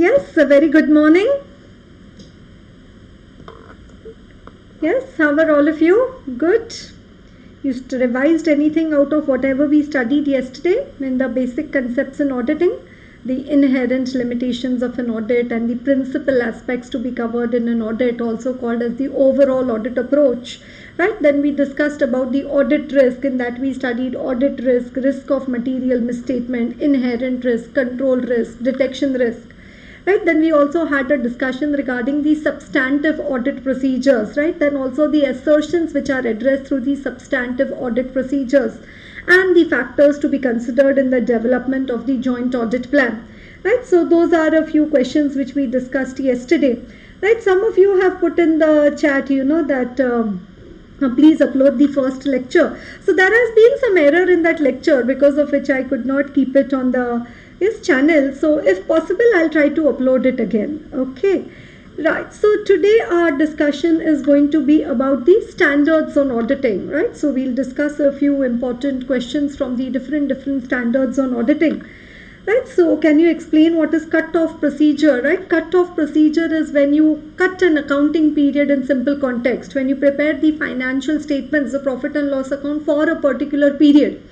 Yes, a very good morning. Yes, how are all of you? Good. You revised anything out of whatever we studied yesterday in the basic concepts in auditing, the inherent limitations of an audit and the principal aspects to be covered in an audit, also called as the overall audit approach. Right? Then we discussed about the audit risk, in that we studied audit risk, risk of material misstatement, inherent risk, control risk, detection risk. Right, then we also had a discussion regarding the substantive audit procedures, right? Then also the assertions which are addressed through the substantive audit procedures and the factors to be considered in the development of the joint audit plan. Right, so those are a few questions which we discussed yesterday. Right, some of you have put in the chat, that please upload the first lecture. So there has been some error in that lecture, because of which I could not keep it on the channel. So if possible, I'll try to upload it again. Okay. Right. So today our discussion is going to be about the standards on auditing. Right. So we'll discuss a few important questions from the different standards on auditing. Right. So can you explain what is cut-off procedure? Right. Cut-off procedure is when you cut an accounting period in simple context. When you prepare the financial statements, the profit and loss account for a particular period.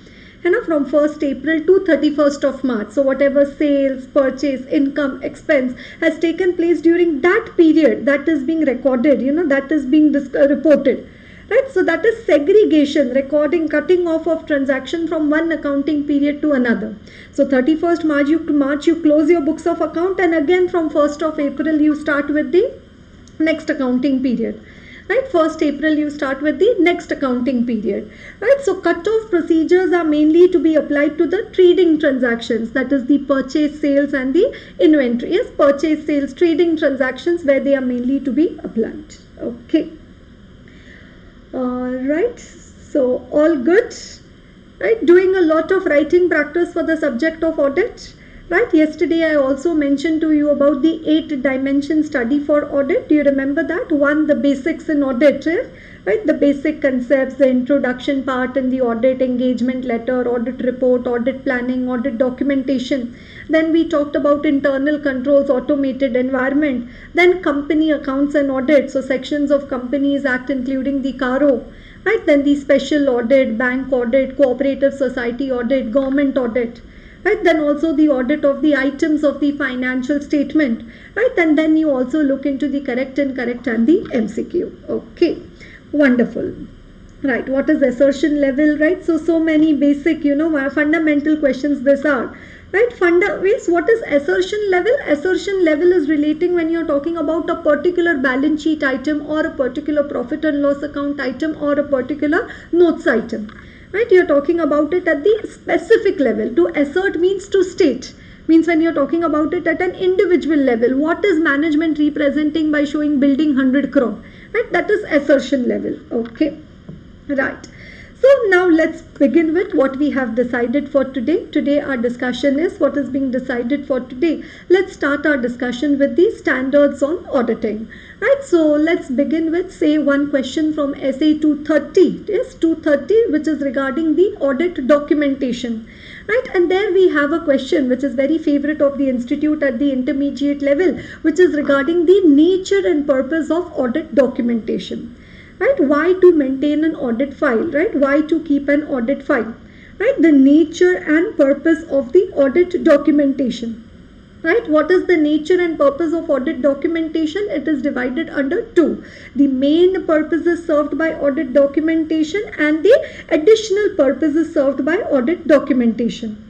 From 1st April to 31st of March. So whatever sales, purchase, income, expense has taken place during that period, that is being recorded, that is being reported. Right, so that is segregation, recording, cutting off of transaction from one accounting period to another. So 31st March you close your books of account, and again from 1st of April you start with the next accounting period. Right, 1st April you start with the next accounting period. Right, so cut-off procedures are mainly to be applied to the trading transactions, that is the purchase, sales and the inventory. Yes, purchase, sales, trading transactions, where they are mainly to be applied. Okay. Right, so all good. Right, doing a lot of writing practice for the subject of audit. Right, yesterday I also mentioned to you about the 8-dimension study for audit. Do you remember that? 1, the basics in audit, right? The basic concepts, the introduction part in the audit, engagement letter, audit report, audit planning, audit documentation. Then we talked about internal controls, automated environment. Then company accounts and audit. So sections of Companies Act including the CARO. Right, then the special audit, bank audit, cooperative society audit, government audit. Right, then also the audit of the items of the financial statement. Right, and then you also look into the correct, incorrect and the MCQ. Okay, wonderful. Right, what is assertion level? Right, so many basic, fundamental questions these are. Right, what is assertion level? Assertion level is relating when you're talking about a particular balance sheet item, or a particular profit and loss account item, or a particular notes item. Right, you're talking about it at the specific level. To assert means to state. Means when you're talking about it at an individual level, what is management representing by showing building 100 crore? Right, that is assertion level. Okay, right. So now let's begin with what we have decided for today. Today our discussion is what is being decided for today. Let's start our discussion with the standards on auditing. Right, so let's begin with, say, one question from essay 230. Yes, 230, which is regarding the audit documentation. Right, and there we have a question which is very favorite of the institute at the intermediate level, which is regarding the nature and purpose of audit documentation. Right, why to maintain an audit file? Right, why to keep an audit file? Right, the nature and purpose of the audit documentation. Right, what is the nature and purpose of audit documentation? It is divided under 2. The main purposes served by audit documentation and the additional purposes served by audit documentation.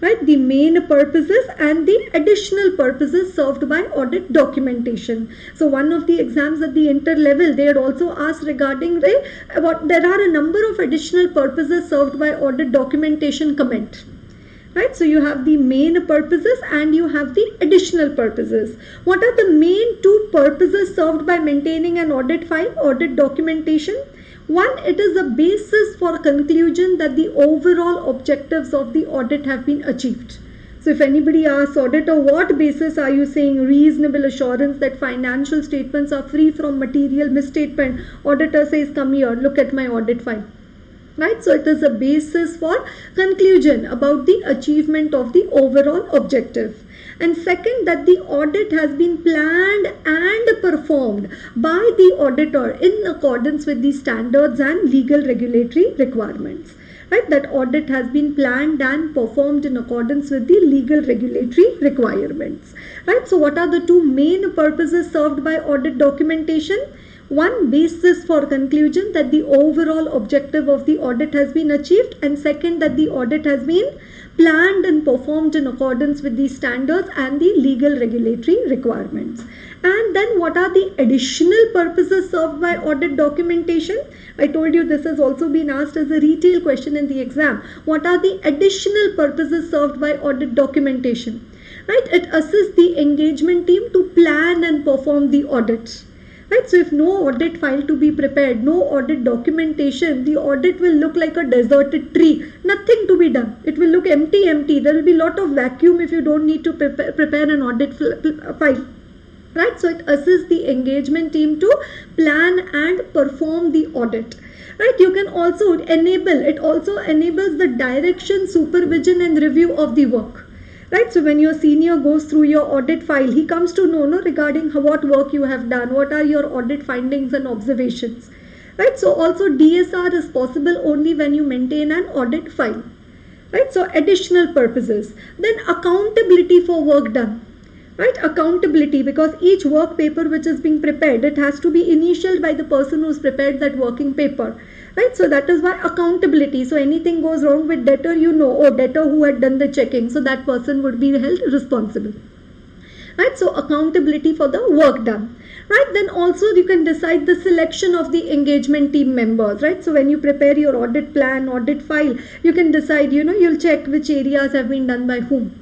Right, the main purposes and the additional purposes served by audit documentation. So one of the exams at the inter level, they had also asked regarding there are a number of additional purposes served by audit documentation. Comment. Right, so you have the main purposes and you have the additional purposes. What are the main 2 purposes served by maintaining an audit file, audit documentation? One, it is a basis for conclusion that the overall objectives of the audit have been achieved. So if anybody asks, auditor, what basis are you saying reasonable assurance that financial statements are free from material misstatement? Auditor says, come here, look at my audit file. Right, so it is a basis for conclusion about the achievement of the overall objective. And second, that the audit has been planned and performed by the auditor in accordance with the standards and legal regulatory requirements. Right, that audit has been planned and performed in accordance with the legal regulatory requirements. Right, so what are the two main purposes served by audit documentation? One, basis for conclusion that the overall objective of the audit has been achieved, and second, that the audit has been planned and performed in accordance with the standards and the legal regulatory requirements. And then what are the additional purposes served by audit documentation? I told you this has also been asked as a retail question in the exam. What are the additional purposes served by audit documentation? Right, it assists the engagement team to plan and perform the audit. Right, so if no audit file to be prepared, no audit documentation, the audit will look like a deserted tree, nothing to be done. It will look empty. There will be a lot of vacuum if you don't need to prepare an audit file. Right, so it assists the engagement team to plan and perform the audit. Right, you can also it also enables the direction, supervision and review of the work. Right, so when your senior goes through your audit file, he comes to know regarding what work you have done, what are your audit findings and observations. Right, so also DSR is possible only when you maintain an audit file. Right, so additional purposes. Then accountability for work done. Right, accountability, because each work paper which is being prepared, it has to be initialed by the person who's prepared that working paper. Right, so that is why accountability. So anything goes wrong with debtor, debtor who had done the checking, so that person would be held responsible. Right, so accountability for the work done. Right, then also you can decide the selection of the engagement team members. Right, so when you prepare your audit plan, audit file, you can decide, you'll check which areas have been done by whom.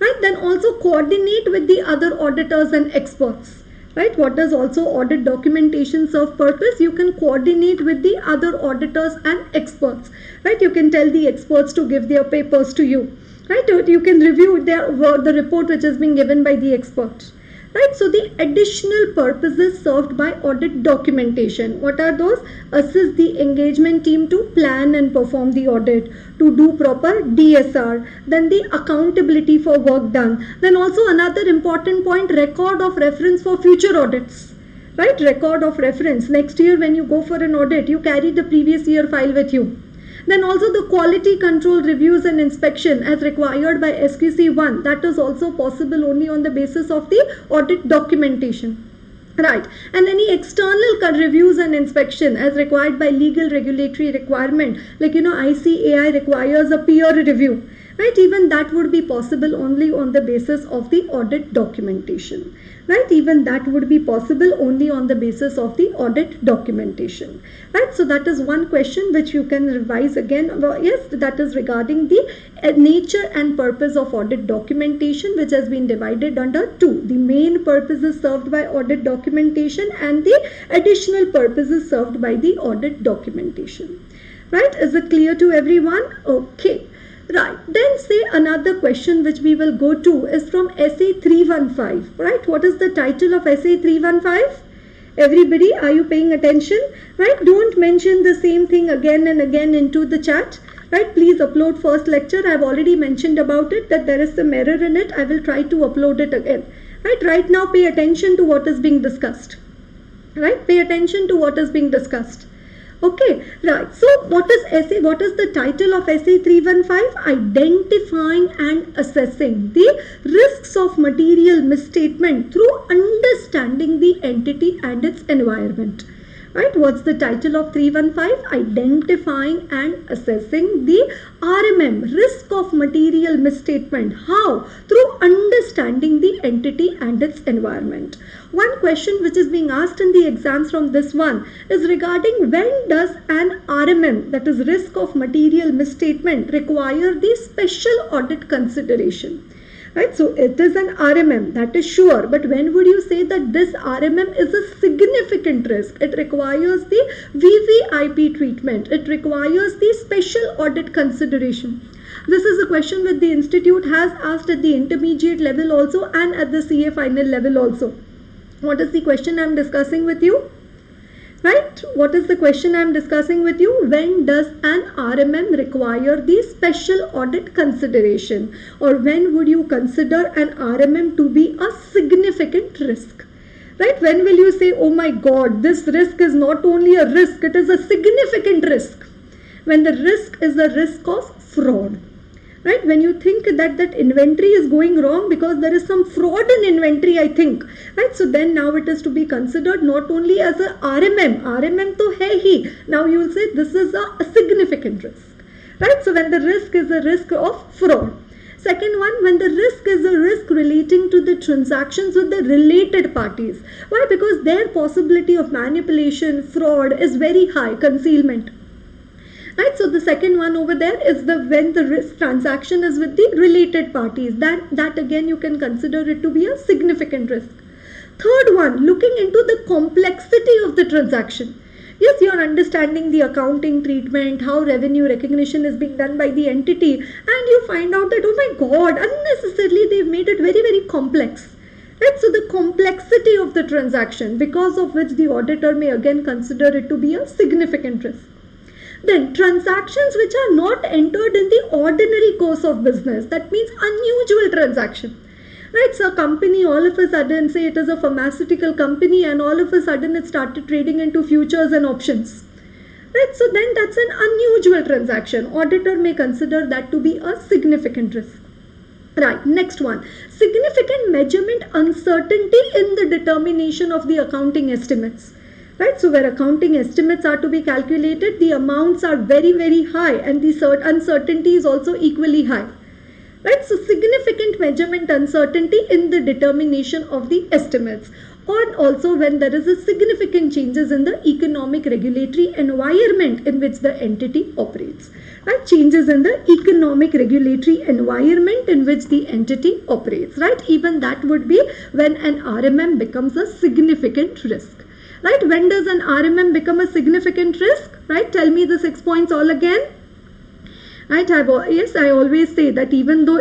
Right, then also coordinate with the other auditors and experts. Right, what does also audit documentation serve purpose? You can coordinate with the other auditors and experts. Right, you can tell the experts to give their papers to you. Right, you can review the report which is being given by the expert. Right, so the additional purposes served by audit documentation, what are those? Assist the engagement team to plan and perform the audit, to do proper DSR, then the accountability for work done. Then also another important point, record of reference for future audits. Right, record of reference. Next year when you go for an audit, you carry the previous year file with you. Then also the quality control reviews and inspection as required by SQC 1. That is also possible only on the basis of the audit documentation. Right, and any external reviews and inspection as required by legal regulatory requirement, like ICAI requires a peer review. Right, even that would be possible only on the basis of the audit documentation. Right, even that would be possible only on the basis of the audit documentation. Right, so that is one question which you can revise again. Yes, that is regarding the nature and purpose of audit documentation, which has been divided under two. The main purposes served by audit documentation and the additional purposes served by the audit documentation. Right, is it clear to everyone? Okay. Right, then say another question which we will go to is from essay 315. Right, what is the title of essay 315? Everybody, are you paying attention? Right, don't mention the same thing again and again into the chat. Right, please upload first lecture. I have already mentioned about it that there is some error in it. I will try to upload it again. Right now pay attention to what is being discussed. Right, pay attention to what is being discussed. Okay, right. So what is the title of essay 315? Identifying and assessing the risks of material misstatement through understanding the entity and its environment. Right, what's the title of 315? Identifying and assessing the RMM, risk of material misstatement. How? Through understanding the entity and its environment. One question which is being asked in the exams from this one is regarding when does an RMM, that is risk of material misstatement, require the special audit consideration. Right, so it is an RMM, that is sure, but when would you say that this RMM is a significant risk? It requires the VVIP treatment, it requires the special audit consideration. This is a question that the institute has asked at the intermediate level also and at the CA final level also. What is the question I am discussing with you? Right? What is the question I am discussing with you? When does an RMM require the special audit consideration, or when would you consider an RMM to be a significant risk? Right? When will you say, oh my God, this risk is not only a risk, it is a significant risk? When the risk is the risk of fraud. Right? When you think that inventory is going wrong because there is some fraud in inventory, I think. Right? So then now it is to be considered not only as a RMM. RMM to hai hi. Now you will say this is a significant risk. Right? So when the risk is a risk of fraud. Second one, when the risk is a risk relating to the transactions with the related parties. Why? Because their possibility of manipulation, fraud is very high, concealment. Right, so the second one over there is when the risk transaction is with the related parties. That again you can consider it to be a significant risk. Third one, looking into the complexity of the transaction. Yes, you are understanding the accounting treatment, how revenue recognition is being done by the entity, and you find out that, oh my God, unnecessarily they've made it very, very complex. Right, so the complexity of the transaction, because of which the auditor may again consider it to be a significant risk. Then transactions which are not entered in the ordinary course of business, that means unusual transaction. Right, so a company all of a sudden, say it is a pharmaceutical company, and all of a sudden it started trading into futures and options. Right, so then that's an unusual transaction. Auditor may consider that to be a significant risk. Right, next one, significant measurement uncertainty in the determination of the accounting estimates. Right, so where accounting estimates are to be calculated, the amounts are very, very high, and the uncertainty is also equally high. Right, so significant measurement uncertainty in the determination of the estimates, or also when there is a significant changes in the economic regulatory environment in which the entity operates. Right, changes in the economic regulatory environment in which the entity operates. Right, even that would be when an RMM becomes a significant risk. Right, when does an RMM become a significant risk? Right, tell me the 6 points all again. Right, I always say that even though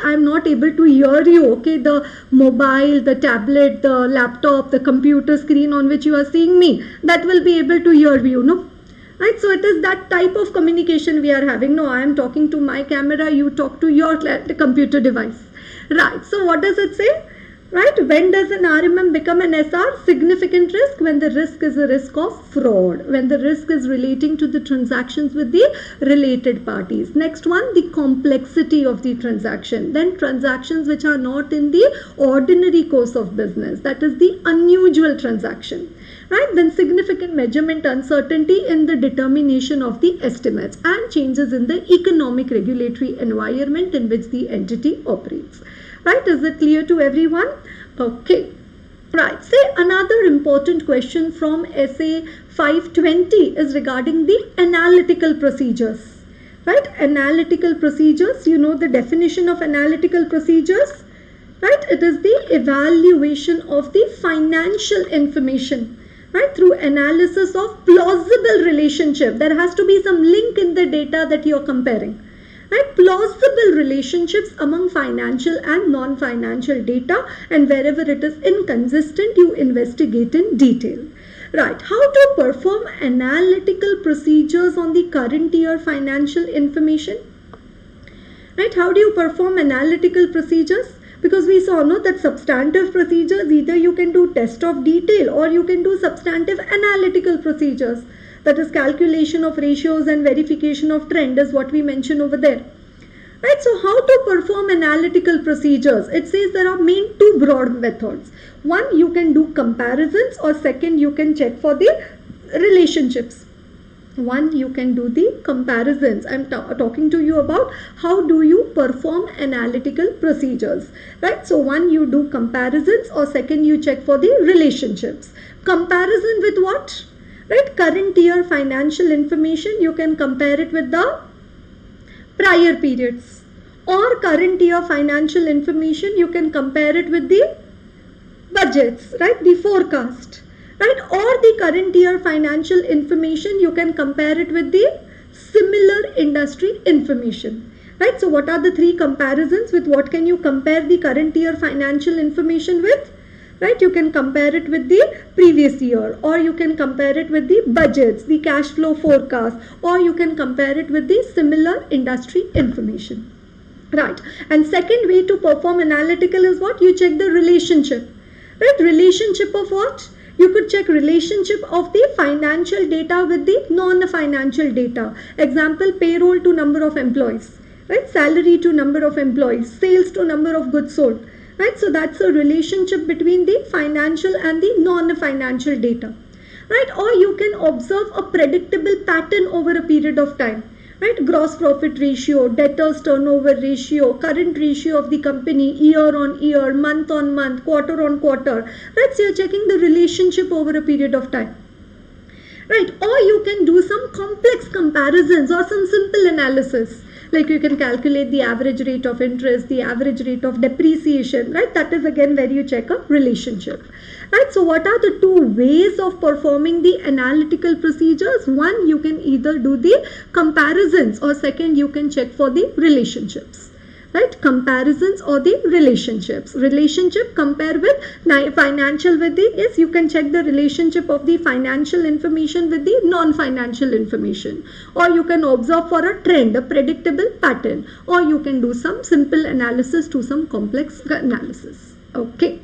I'm not able to hear you, okay, the mobile, the tablet, the laptop, the computer screen on which you are seeing me, that will be able to hear you, no? Right, so it is that type of communication we are having. No, I am talking to my camera, you talk to your computer device. Right, so what does it say? Right, when does an RMM become an SR? Significant risk, when the risk is a risk of fraud, when the risk is relating to the transactions with the related parties. Next one, the complexity of the transaction. Then transactions which are not in the ordinary course of business, that is the unusual transaction. Right, then significant measurement uncertainty in the determination of the estimates, and changes in the economic regulatory environment in which the entity operates. Right, is it clear to everyone? Okay. Right, say another important question from essay 520 is regarding the analytical procedures. Right, analytical procedures, you know the definition of analytical procedures? Right, it is the evaluation of the financial information. Right, through analysis of plausible relationship. There has to be some link in the data that you are comparing. Right, plausible relationships among financial and non-financial data, and wherever it is inconsistent, you investigate in detail. Right, how to perform analytical procedures on the current year financial information? Right, how do you perform analytical procedures? Because we saw that substantive procedures, either you can do test of detail or you can do substantive analytical procedures. That is calculation of ratios and verification of trend is what we mentioned over there. Right, so how to perform analytical procedures? It says there are main two broad methods. One, you can do comparisons, or second, you can check for the relationships. One, you can do the comparisons. I'm talking to you about how do you perform analytical procedures. Right, so one, you do comparisons, or second, you check for the relationships. Comparison with what? Right, current year financial information, you can compare it with the prior periods, or current year financial information, you can compare it with the budgets, right, the forecast, right, or the current year financial information, you can compare it with the similar industry information. Right, so what are the three comparisons? With what can you compare the current year financial information with? right? You can compare it with the previous year, or you can compare it with the budgets, the cash flow forecast, or you can compare it with the similar industry information. Right. And second way to perform analytical is what? You check the relationship. Right. Relationship of what? You could check relationship of the financial data with the non-financial data. Example, payroll to number of employees. Right. Salary to number of employees. Sales to number of goods sold. Right. So that's a relationship between the financial and the non-financial data. Right. Or you can observe a predictable pattern over a period of time. Right, gross profit ratio, debtors turnover ratio, current ratio of the company year on year, month on month, quarter on quarter. Right, so you're checking the relationship over a period of time. Right, or you can do some complex comparisons or some simple analysis. Like you can calculate the average rate of interest, the average rate of depreciation, right? That is again where you check a relationship. Right, so what are the two ways of performing the analytical procedures? One, you can either do the comparisons, or second, you can check for the relationships. Right, comparisons or the relationships. Relationship, compare with financial with the, is you can check the relationship of the financial information with the non-financial information, or you can observe for a trend, a predictable pattern, or you can do some simple analysis to some complex analysis. Okay.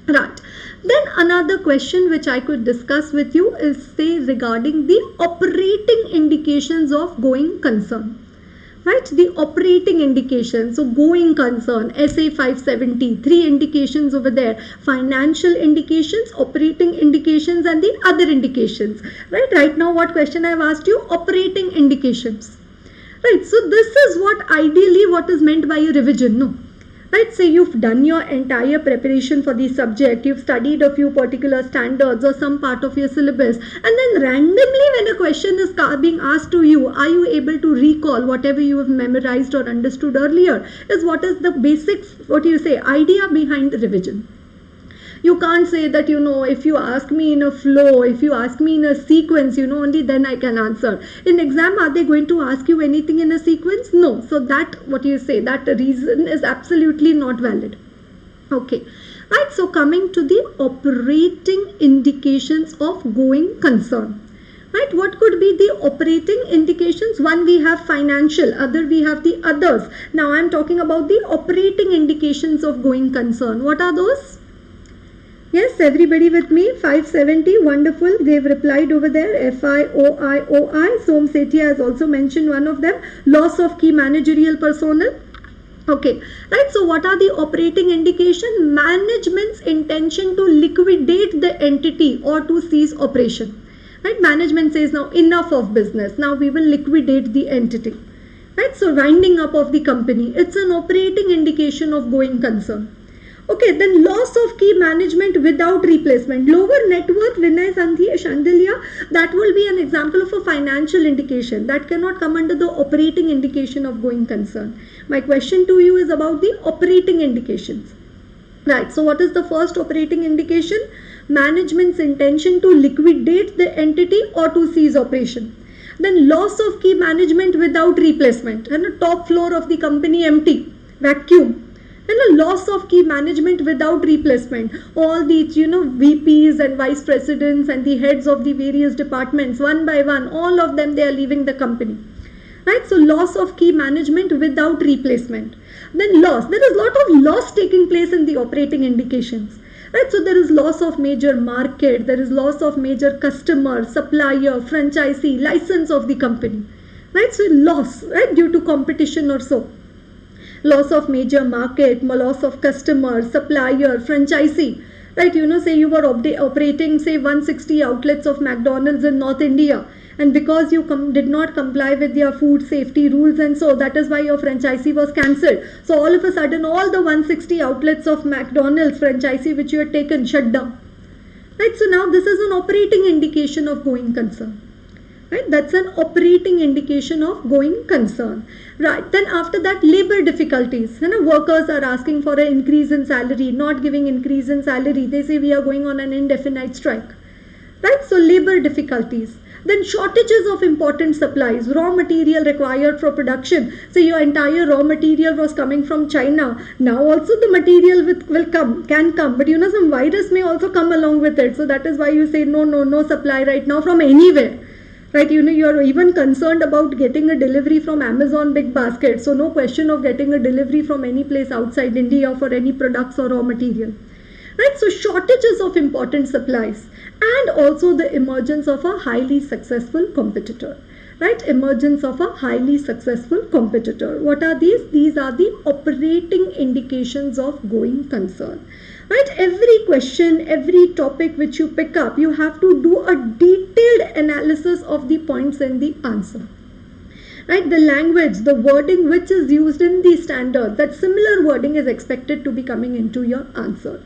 Right. Then another question which I could discuss with you is, say, regarding the operating indications of going concern. Right, the operating indications. So going concern, SA 570, three indications over there: financial indications, operating indications, and the other indications. Right now what question I have asked you? Operating indications. Right, so this is what ideally what is meant by a revision. No. Right, say you've done your entire preparation for the subject, you've studied a few particular standards or some part of your syllabus, and then randomly when a question is being asked to you, are you able to recall whatever you have memorized or understood earlier? Is what is the basic, idea behind the revision. You can't say that, if you ask me in a flow, if you ask me in a sequence, only then I can answer. In exam, are they going to ask you anything in a sequence? No. So that, that reason is absolutely not valid. Okay. Right. So coming to the operating indications of going concern. Right. What could be the operating indications? One, we have financial, other we have the others. Now I am talking about the operating indications of going concern. What are those? Yes, everybody with me? 570, wonderful. They've replied over there. FIOIOI. Som Setia has also mentioned one of them. Loss of key managerial personnel. Okay, right. So what are the operating indication? Management's intention to liquidate the entity or to cease operation. Right. Management says now enough of business. Now we will liquidate the entity. Right. So winding up of the company. It's an operating indication of going concern. Okay, then loss of key management without replacement. Lower net worth, Vinay, Shandilya, that will be an example of a financial indication. That cannot come under the operating indication of going concern. My question to you is about the operating indications. Right, so what is the first operating indication? Management's intention to liquidate the entity or to cease operation. Then loss of key management without replacement. And the top floor of the company empty, vacuum. And a loss of key management without replacement. All these, VPs and vice presidents and the heads of the various departments, one by one, all of them, they are leaving the company. Right? So loss of key management without replacement. Then loss. There is a lot of loss taking place in the operating indications. Right? So there is loss of major market, there is loss of major customer, supplier, franchisee, license of the company. Right? So loss, right, due to competition or so. Loss of major market, loss of customer, supplier, franchisee. Right, say you were operating, say, 160 outlets of McDonald's in North India, and because you did not comply with their food safety rules, and so that is why your franchisee was cancelled. So all of a sudden, all the 160 outlets of McDonald's franchisee which you had taken shut down. Right, so now this is an operating indication of going concern. Right, that's an operating indication of going concern. Right, then after that, labor difficulties. Workers are asking for an increase in salary, not giving increase in salary. They say we are going on an indefinite strike. Right, so labor difficulties. Then shortages of important supplies, raw material required for production. So your entire raw material was coming from China. Now also the material can come, but some virus may also come along with it. So that is why you say no supply right now from anywhere. Right, you're even concerned about getting a delivery from Amazon Big Basket. So no question of getting a delivery from any place outside India for any products or raw material. Right, so shortages of important supplies and also the emergence of a highly successful competitor. Right, emergence of a highly successful competitor. What are these? These are the operating indications of going concern. Right, every question, every topic which you pick up, you have to do a detailed analysis of the points in the answer. Right, the language, the wording which is used in the standard, that similar wording is expected to be coming into your answer.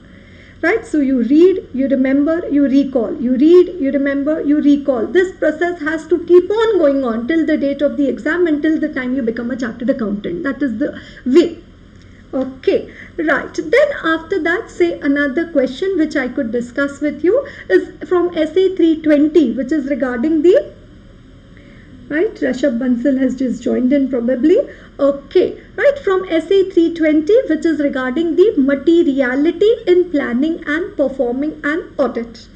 Right, so you read, you remember, you recall. You read, you remember, you recall. This process has to keep on going on till the date of the exam, until the time you become a chartered accountant. That is the way. Okay, right. Then after that, say another question which I could discuss with you is from essay 320, which is regarding the, right, Rishabh Bansal has just joined in probably. Okay, right, from essay 320, which is regarding the materiality in planning and performing an audit.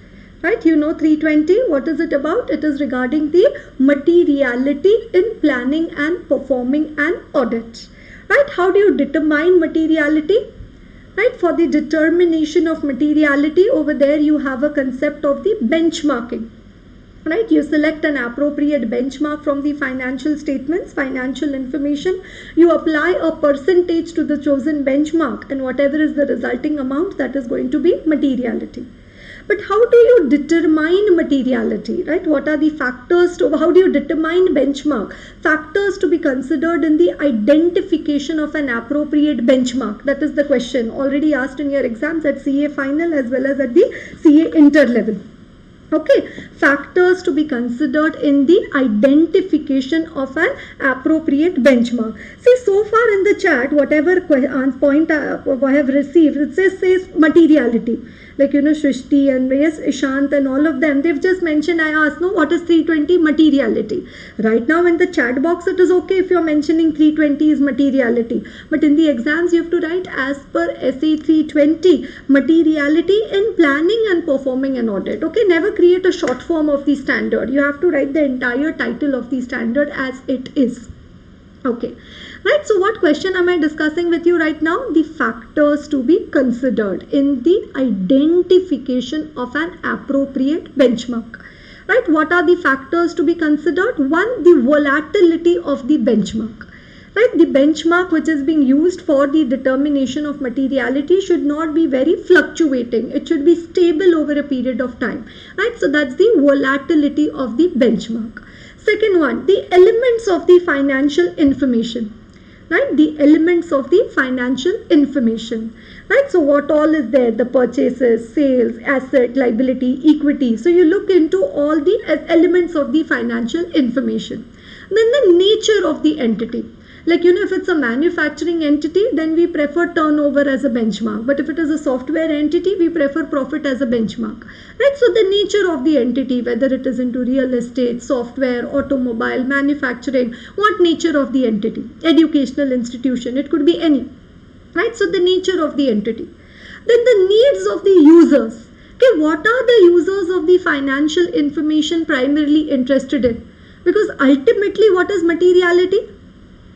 Right, 320, what is it about? It is regarding the materiality in planning and performing an audit. Right, how do you determine materiality? Right, for the determination of materiality, over there you have a concept of the benchmarking. Right, you select an appropriate benchmark from the financial statements, financial information. You apply a percentage to the chosen benchmark, and whatever is the resulting amount, that is going to be materiality. But how do you determine materiality, right? What are the factors how do you determine benchmark? Factors to be considered in the identification of an appropriate benchmark. That is the question already asked in your exams at CA final as well as at the CA inter level. Okay, factors to be considered in the identification of an appropriate benchmark. See, so far in the chat, whatever point I have received, it says materiality. Like, Shrishti and yes, Ishant and all of them, they've just mentioned, I asked, no, what is 320? Materiality. Right now in the chat box, it is okay if you're mentioning 320 is materiality. But in the exams, you have to write as per essay 320, materiality in planning and performing an audit. Okay, never create a short form of the standard. You have to write the entire title of the standard as it is. Okay, right, so what question am I discussing with you right now? The factors to be considered in the identification of an appropriate benchmark. Right, what are the factors to be considered? One, the volatility of the benchmark. Right, the benchmark which is being used for the determination of materiality should not be very fluctuating. It should be stable over a period of time. Right, so that's the volatility of the benchmark. Second one, the elements of the financial information. Right, the elements of the financial information. Right, so what all is there? The purchases, sales, asset, liability, equity. So you look into all the elements of the financial information. Then the nature of the entity. Like, if it's a manufacturing entity, then we prefer turnover as a benchmark. But if it is a software entity, we prefer profit as a benchmark. Right? So the nature of the entity, whether it is into real estate, software, automobile, manufacturing, what nature of the entity? Educational institution, it could be any. Right? So the nature of the entity. Then the needs of the users. Okay, what are the users of the financial information primarily interested in? Because ultimately, what is materiality?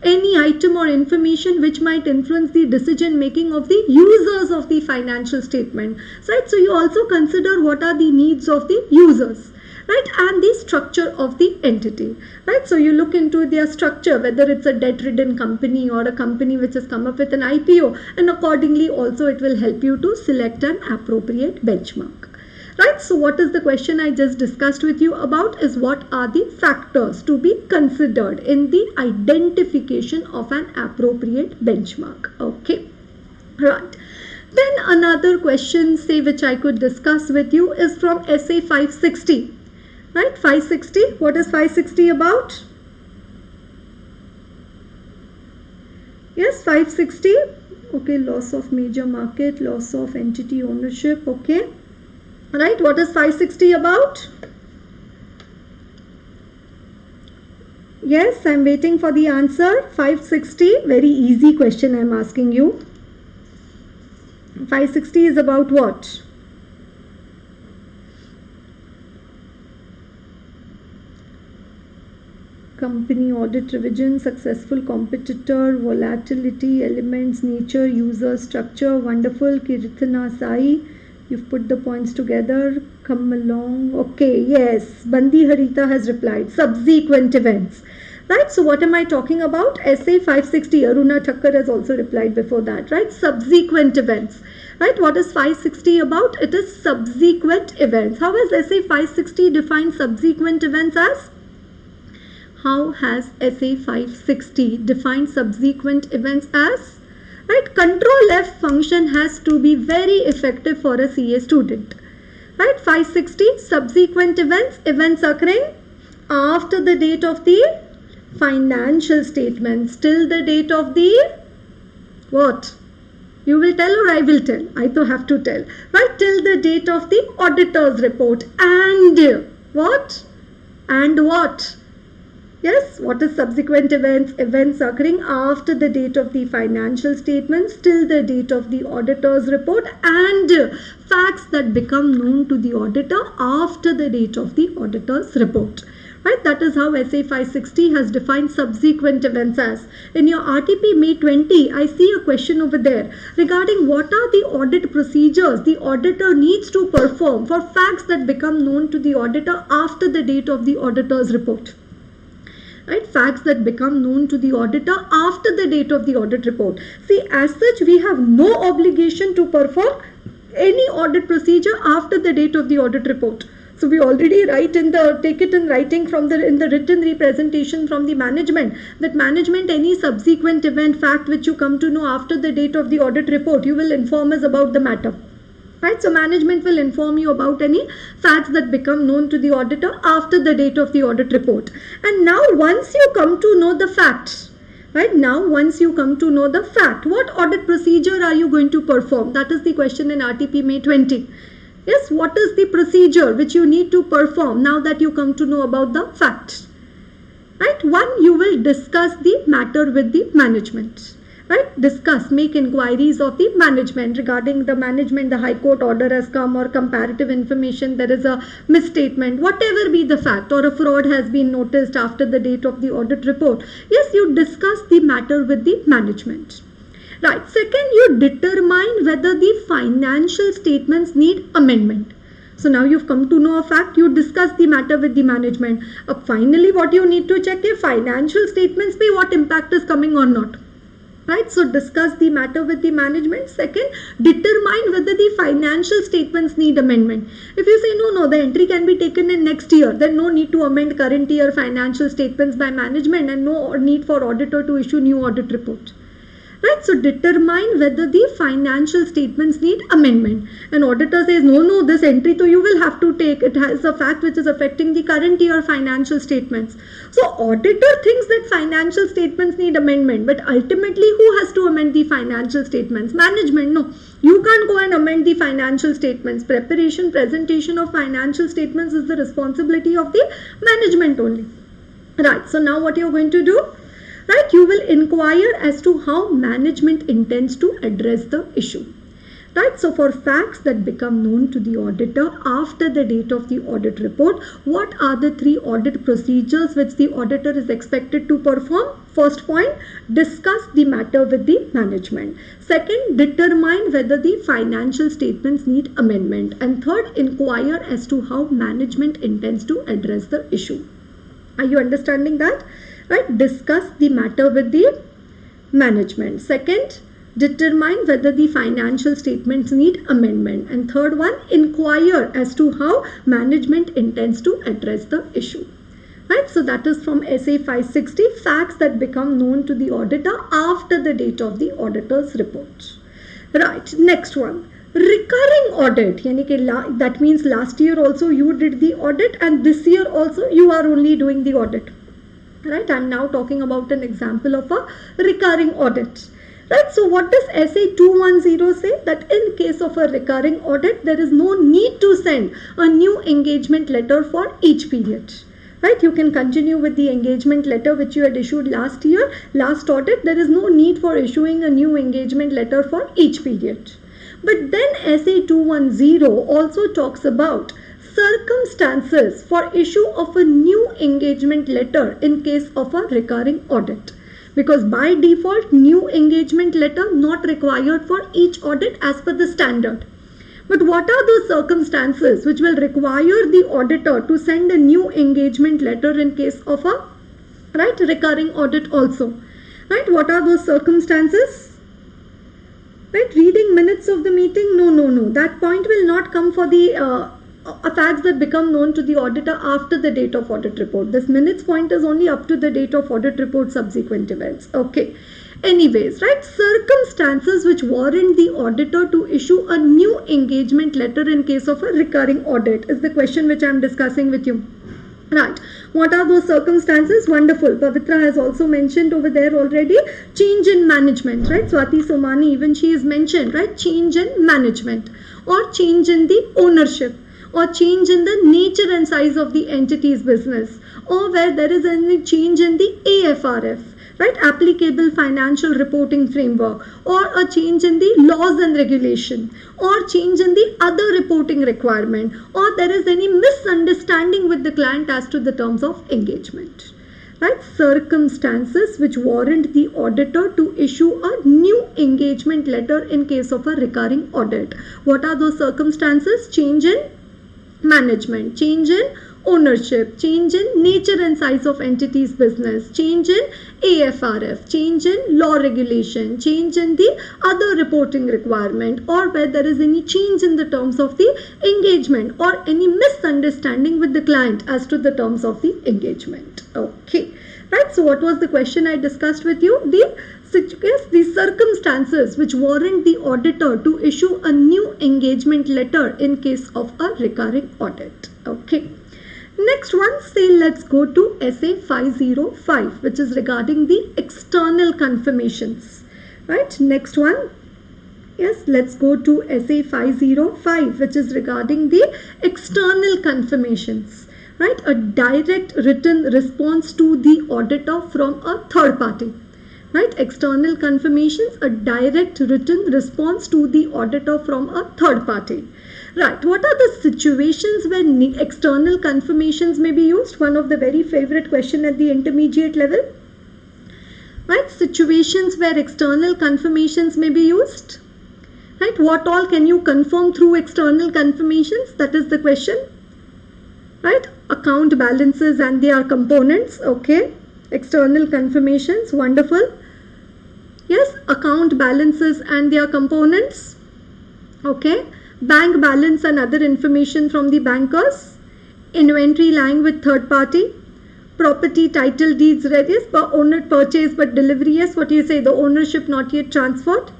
Any item or information which might influence the decision making of the users of the financial statement. Right? So you also consider what are the needs of the users. Right? And the structure of the entity. Right? So you look into their structure, whether it's a debt-ridden company or a company which has come up with an IPO, and accordingly also it will help you to select an appropriate benchmark. Right, so what is the question I just discussed with you about is what are the factors to be considered in the identification of an appropriate benchmark. Okay, right. Then another question, say, which I could discuss with you is from essay 560. Right, 560, what is 560 about? Yes, 560, okay, loss of major market, loss of entity ownership, okay. Right, what is 560 about? Yes, I'm waiting for the answer. 560, very easy question I'm asking you. 560 is about what? Company audit revision, successful competitor, volatility, elements, nature, user, structure. Wonderful, Kirtana Sai. You've put the points together. Come along. Okay, yes. Bandi Harita has replied. Subsequent events. Right, so what am I talking about? SA 560. Aruna Thakkar has also replied before that. Right, subsequent events. Right, what is 560 about? It is subsequent events. How has SA 560 defined subsequent events as? How has SA 560 defined subsequent events as? Right, Control F function has to be very effective for a CA student. Right, 560 subsequent events occurring after the date of the financial statements till the date of the what? You will tell or I will tell? I to have to tell. Right, till the date of the auditor's report and what? And what? Yes, what is subsequent events? Events occurring after the date of the financial statements till the date of the auditor's report and facts that become known to the auditor after the date of the auditor's report. Right, that is how SA 560 has defined subsequent events as. In your RTP May 20, I see a question over there regarding what are the audit procedures the auditor needs to perform for facts that become known to the auditor after the date of the auditor's report. Right, facts that become known to the auditor after the date of the audit report. See, as such, we have no obligation to perform any audit procedure after the date of the audit report. So we already take it in writing from in the written representation from the management that management any subsequent event fact which you come to know after the date of the audit report, you will inform us about the matter. Right, so management will inform you about any facts that become known to the auditor after the date of the audit report. And now once you come to know the facts, right, now once you come to know the fact, what audit procedure are you going to perform? That is the question in RTP May 20. Yes, what is the procedure which you need to perform now that you come to know about the facts? Right, one, you will discuss the matter with the management. Right, discuss, make inquiries of the management regarding the management, the High Court order has come or comparative information, there is a misstatement, whatever be the fact or a fraud has been noticed after the date of the audit report. Yes, you discuss the matter with the management. Right, second, you determine whether the financial statements need amendment. So now you've come to know a fact, you discuss the matter with the management. Finally, what you need to check if financial statements be what impact is coming or not. Right, so discuss the matter with the management. Second, determine whether the financial statements need amendment. If you say no, the entry can be taken in next year, then no need to amend current year financial statements by management and no need for auditor to issue new audit report. Right, so determine whether the financial statements need amendment. And auditor says, no, this entry to you will have to take. It has a fact which is affecting the current year financial statements. So auditor thinks that financial statements need amendment, but ultimately who has to amend the financial statements? Management, no. You can't go and amend the financial statements. Preparation, presentation of financial statements is the responsibility of the management only. Right, so now what you're going to do? Right, you will inquire as to how management intends to address the issue. Right, so for facts that become known to the auditor after the date of the audit report, what are the 3 audit procedures which the auditor is expected to perform? First point, discuss the matter with the management. Second, determine whether the financial statements need amendment. And third, inquire as to how management intends to address the issue. Are you understanding that? Right, discuss the matter with the management. Second, determine whether the financial statements need amendment. And third one, inquire as to how management intends to address the issue. Right, so that is from SA 560, facts that become known to the auditor after the date of the auditor's report. Right, next one. Recurring audit, that means last year also you did the audit and this year also you are only doing the audit. Right, I am now talking about an example of a recurring audit. Right, so what does SA 210 say? That in case of a recurring audit, there is no need to send a new engagement letter for each period. right? You can continue with the engagement letter which you had issued last year, last audit. There is no need for issuing a new engagement letter for each period. But then SA 210 also talks about circumstances for issue of a new engagement letter in case of a recurring audit. Because by default, new engagement letter not required for each audit as per the standard. But what are those circumstances which will require the auditor to send a new engagement letter in case of a recurring audit also? Right? What are those circumstances? Right? Reading minutes of the meeting? No. That point will not come for the facts that become known to the auditor after the date of audit report. This minutes point is only up to the date of audit report subsequent events. Okay. Anyways, right, circumstances which warrant the auditor to issue a new engagement letter in case of a recurring audit is the question which I am discussing with you. Right, what are those circumstances? Wonderful. Pavitra has also mentioned over there already, change in management, right? Swati Somani, even she is mentioned, right? Change in management or change in the ownership or change in the nature and size of the entity's business, or where there is any change in the AFRF, right, applicable financial reporting framework, or a change in the laws and regulation, or change in the other reporting requirement, or there is any misunderstanding with the client as to the terms of engagement. Right, circumstances which warrant the auditor to issue a new engagement letter in case of a recurring audit. What are those circumstances? Change in management, change in ownership, change in nature and size of entity's business, change in AFRF, change in law regulation, change in the other reporting requirement, or where there is any change in the terms of the engagement or any misunderstanding with the client as to the terms of the engagement. Okay, right, so what was the question I discussed with you? The circumstances which warrant the auditor to issue a new engagement letter in case of a recurring audit. Okay. Next one, say let's go to SA 505, which is regarding the external confirmations. Right, next one. Yes, let's go to SA 505, which is regarding the external confirmations. Right, a direct written response to the auditor from a third party. Right, external confirmations, a direct written response to the auditor from a third party. Right, what are the situations where external confirmations may be used? One of the very favorite question at the intermediate level. Right, situations where external confirmations may be used. Right, what all can you confirm through external confirmations? That is the question. Right, account balances and their components. Okay, external confirmations, wonderful. Yes, account balances and their components. Okay, bank balance and other information from the bankers, inventory lying with third party, property title deeds ready, yes, but owner purchase but delivery, yes, what do you say, the ownership not yet transferred,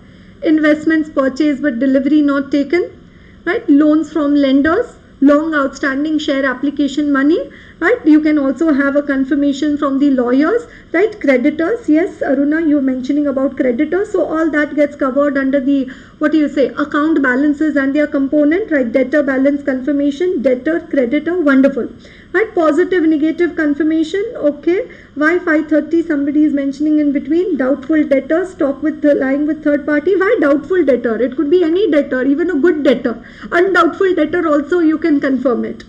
investments purchase but delivery not taken, right, loans from lenders, long outstanding share application money, right, you can also have a confirmation from the lawyers, right, creditors, yes, Aruna, you're mentioning about creditors, so all that gets covered under the, what do you say, account balances and their component, right, debtor balance confirmation, debtor, creditor, wonderful, right, positive, negative confirmation, okay, why 530, somebody is mentioning in between, doubtful debtor, stock with lying with third party, why doubtful debtor, it could be any debtor, even a good debtor, undoubtful debtor also you can confirm it.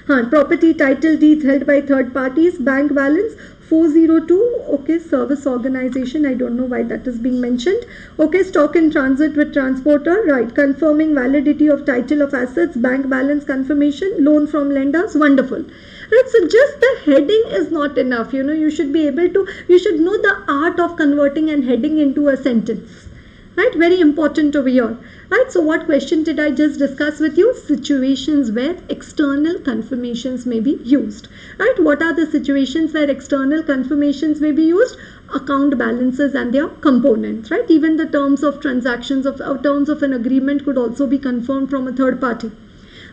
Property title deeds held by third parties, bank balance 402, okay, service organization, I don't know why that is being mentioned, okay, stock in transit with transporter, right, confirming validity of title of assets, bank balance confirmation, loan from lenders, wonderful. Right, so just the heading is not enough, you know, you should be able to, you should know the art of converting an heading into a sentence. Right, very important over here. Right, so what question did I just discuss with you? Situations where external confirmations may be used. Right, what are the situations where external confirmations may be used? Account balances and their components. Right, even the terms of transactions of terms of an agreement could also be confirmed from a third party.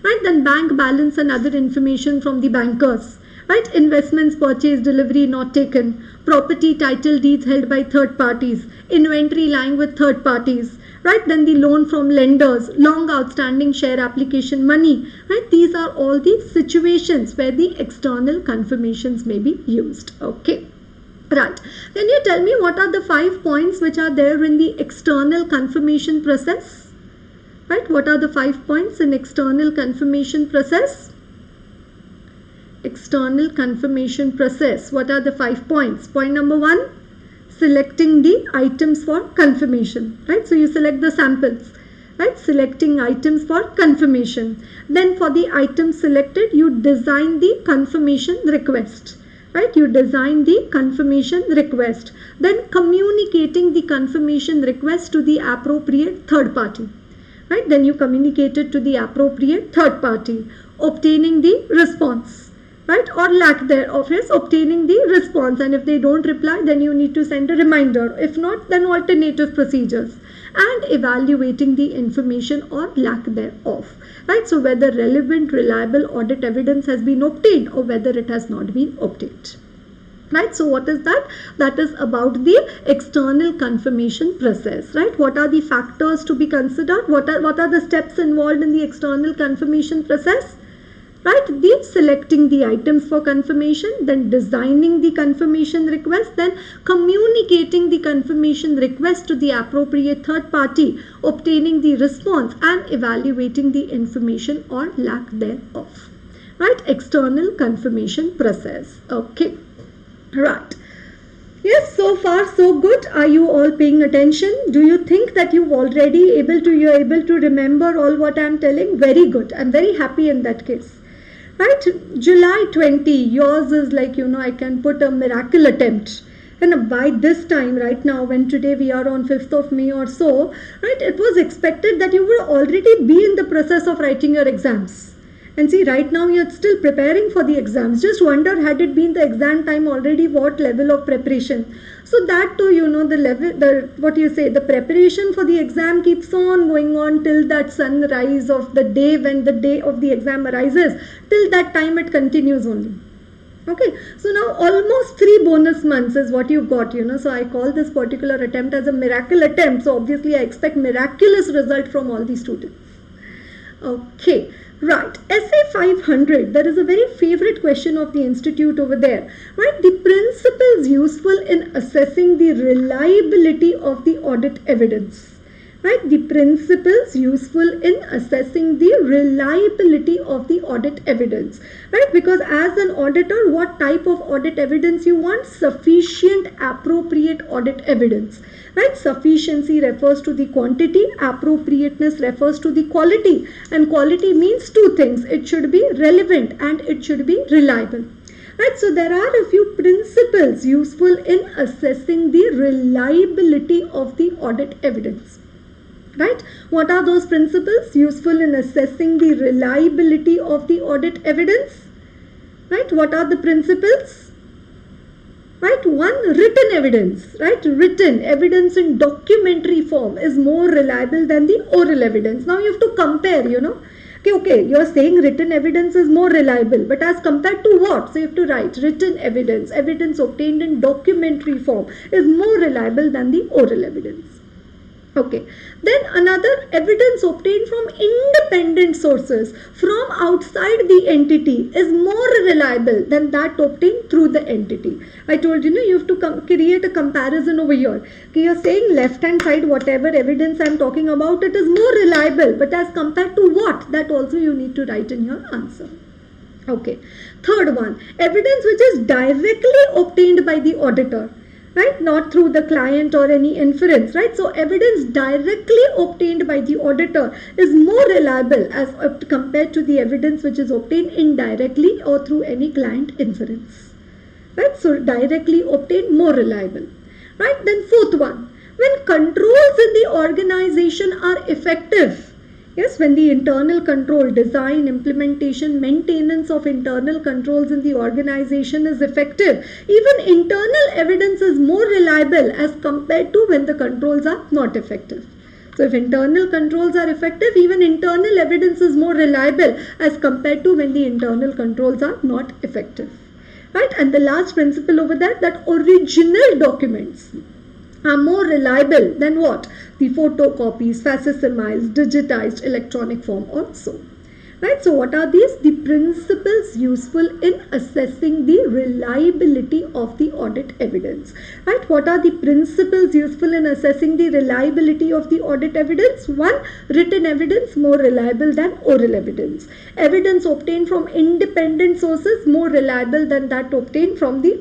Right, then bank balance and other information from the bankers. Right, investments purchase delivery not taken, property title deeds held by third parties, inventory lying with third parties, right? Then the loan from lenders, long outstanding share application money, right? These are all the situations where the external confirmations may be used. Okay. Right. Can you tell me what are the 5 points which are there in the external confirmation process? Right. What are the 5 points in external confirmation process? External confirmation process. What are the 5 points? Point number 1, selecting the items for confirmation. Right. So you select the samples. Right. Selecting items for confirmation. Then for the items selected, you design the confirmation request. Right, you design the confirmation request, then communicating the confirmation request to the appropriate third party. Right, then you communicate it to the appropriate third party, obtaining the response, right, or lack thereof is obtaining the response, and if they don't reply, then you need to send a reminder. If not, then alternative procedures, and evaluating the information or lack thereof. Right, so whether relevant, reliable audit evidence has been obtained or whether it has not been obtained. Right, so what is that? That is about the external confirmation process. Right, what are the factors to be considered? What are the steps involved in the external confirmation process? Right, the selecting the items for confirmation, then designing the confirmation request, then communicating the confirmation request to the appropriate third party, obtaining the response, and evaluating the information or lack thereof. Right, external confirmation process. Okay, right. Yes, so far so good. Are you all paying attention? Do you think that you're able to remember all what I'm telling? Very good. I'm very happy in that case. Right, July 20, yours is like, I can put a miracle attempt. And by this time, right now, when today we are on 5th of May or so, right, it was expected that you would already be in the process of writing your exams. And see, right now you're still preparing for the exams. Just wonder, had it been the exam time already, what level of preparation? So that too, the preparation for the exam keeps on going on till that sunrise of the day when the day of the exam arises. Till that time it continues only. Okay, so now almost 3 bonus months is what you've got, So I call this particular attempt as a miracle attempt. So obviously I expect miraculous result from all the students. Okay. Right, essay 500, there is a very favorite question of the institute over there. Right, the principles useful in assessing the reliability of the audit evidence. Right, the principles useful in assessing the reliability of the audit evidence. Right, because as an auditor, what type of audit evidence you want? Sufficient, appropriate audit evidence. Right, sufficiency refers to the quantity, appropriateness refers to the quality, and quality means 2 things. It should be relevant and it should be reliable. Right, so there are a few principles useful in assessing the reliability of the audit evidence. Right, what are those principles useful in assessing the reliability of the audit evidence? Right, what are the principles? Right, 1, written evidence. Right, written evidence in documentary form is more reliable than the oral evidence. Now you have to compare, Okay, you're saying written evidence is more reliable, but as compared to what? So you have to write written evidence obtained in documentary form is more reliable than the oral evidence. Okay, then another evidence obtained from independent sources from outside the entity is more reliable than that obtained through the entity. I told you have to create a comparison over here. Okay, you're saying left hand side, whatever evidence I'm talking about, it is more reliable, but as compared to what? That also you need to write in your answer. Okay, third one, evidence which is directly obtained by the auditor. Right, not through the client or any inference, right? So evidence directly obtained by the auditor is more reliable as compared to the evidence which is obtained indirectly or through any client inference. Right, so directly obtained, more reliable. Right, then 4th one, when controls in the organization are effective. Yes, when the internal control, design, implementation, maintenance of internal controls in the organization is effective, even internal evidence is more reliable as compared to when the controls are not effective. So if internal controls are effective, even internal evidence is more reliable as compared to when the internal controls are not effective. Right, and the last principle over there, that original documents are more reliable than what? the photocopies, facsimiles, digitized electronic form also. Right, so what are these? The principles useful in assessing the reliability of the audit evidence. Right, what are the principles useful in assessing the reliability of the audit evidence? One, written evidence more reliable than oral evidence. Evidence obtained from independent sources more reliable than that obtained from the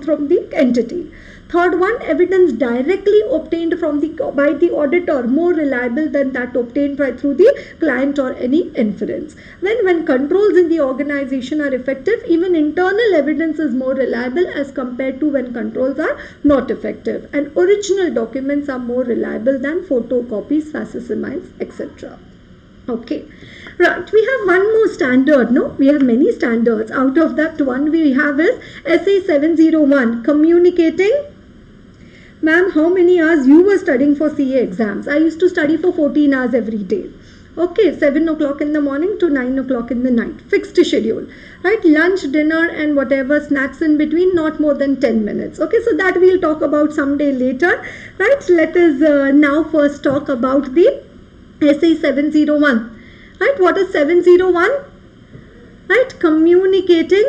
from the entity. Third one, evidence directly obtained by the auditor more reliable than that obtained through the client or any inference. When controls in the organization are effective, even internal evidence is more reliable as compared to when controls are not effective. And original documents are more reliable than photocopies, facsimiles, etc. Okay. Right, we have one more standard, no? We have many standards. Out of that, one we have is SA 701, communicating. Ma'am, how many hours you were studying for CA exams? I used to study for 14 hours every day. Okay, 7 o'clock in the morning to 9 o'clock in the night. Fixed schedule. Right, lunch, dinner and whatever snacks in between, not more than 10 minutes. Okay, so that we'll talk about someday later. Right, let us now first talk about the SA 701. Right, what is 701? Right, communicating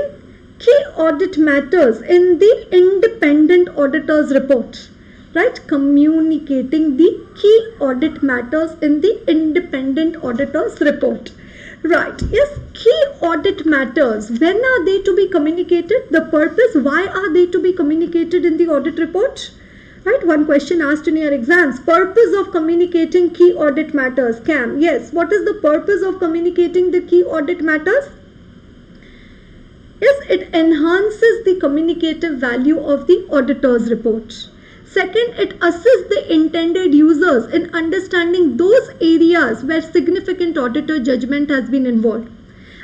key audit matters in the independent auditor's report. Right, communicating the key audit matters in the independent auditor's report. Right, yes, key audit matters. When are they to be communicated? The purpose, why are they to be communicated in the audit report? Right, one question asked in your exams. Purpose of communicating key audit matters. Cam, yes, what is the purpose of communicating the key audit matters? Yes, it enhances the communicative value of the auditor's report. Second, it assists the intended users in understanding those areas where significant auditor judgment has been involved.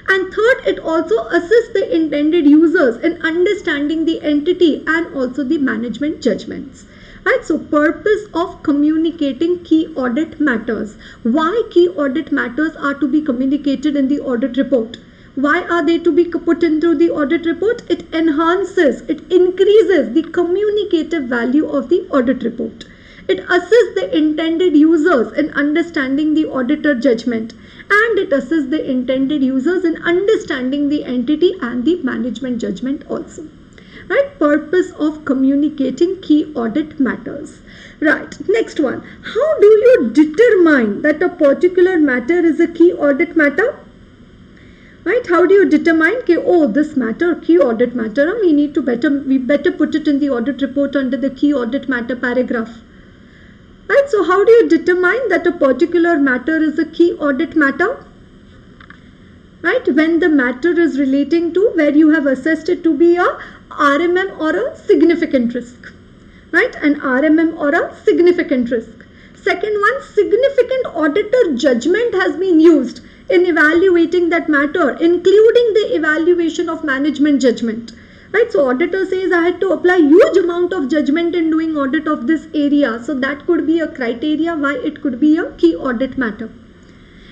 And third, it also assists the intended users in understanding the entity and also the management judgments. Right, so purpose of communicating key audit matters. Why key audit matters are to be communicated in the audit report? Why are they to be put into the audit report? It enhances, it increases the communicative value of the audit report. It assists the intended users in understanding the auditor judgment, and it assists the intended users in understanding the entity and the management judgment also. Right, purpose of communicating key audit matters. Right, next one. How do you determine that a particular matter is a key audit matter? Right, how do you determine, oh, this matter, key audit matter, we better put it in the audit report under the key audit matter paragraph. Right, so how do you determine that a particular matter is a key audit matter? Right, when the matter is relating to where you have assessed it to be a RMM or a significant risk. Right, an RMM or a significant risk. Second one, significant auditor judgment has been used in evaluating that matter, including the evaluation of management judgment. Right, so auditor says I had to apply huge amount of judgment in doing audit of this area. So that could be a criteria why it could be a key audit matter.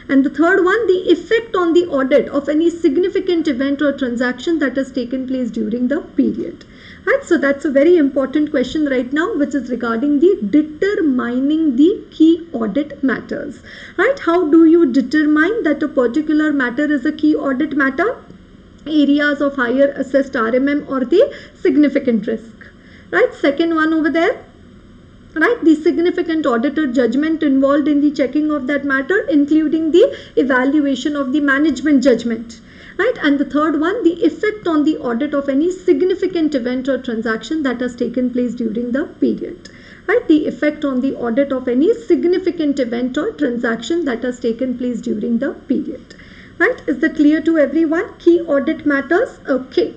And the third one, the effect on the audit of any significant event or transaction that has taken place during the period. Right, so that's a very important question right now, which is regarding the determining the key audit matters. Right, how do you determine that a particular matter is a key audit matter? Areas of higher assessed RMM or the significant risk. Right, second one over there. Right, the significant auditor judgment involved in the checking of that matter, including the evaluation of the management judgment. Right, and the third one, the effect on the audit of any significant event or transaction that has taken place during the period. Right, the effect on the audit of any significant event or transaction that has taken place during the period. Right, is that clear to everyone? Key audit matters. Okay.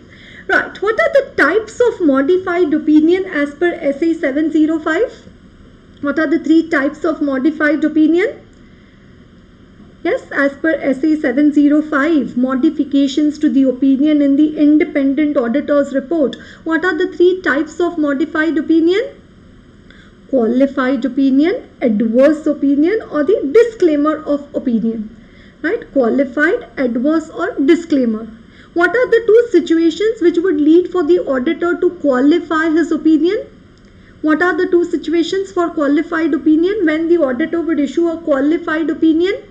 Right, what are the types of modified opinion as per SA 705? What are the three types of modified opinion? Yes, as per SA 705, modifications to the opinion in the independent auditor's report. What are the three types of modified opinion? Qualified opinion, adverse opinion, or the disclaimer of opinion. Right, qualified, adverse, or disclaimer. What are the two situations which would lead for the auditor to qualify his opinion? What are the two situations for qualified opinion? When the auditor would issue a qualified opinion,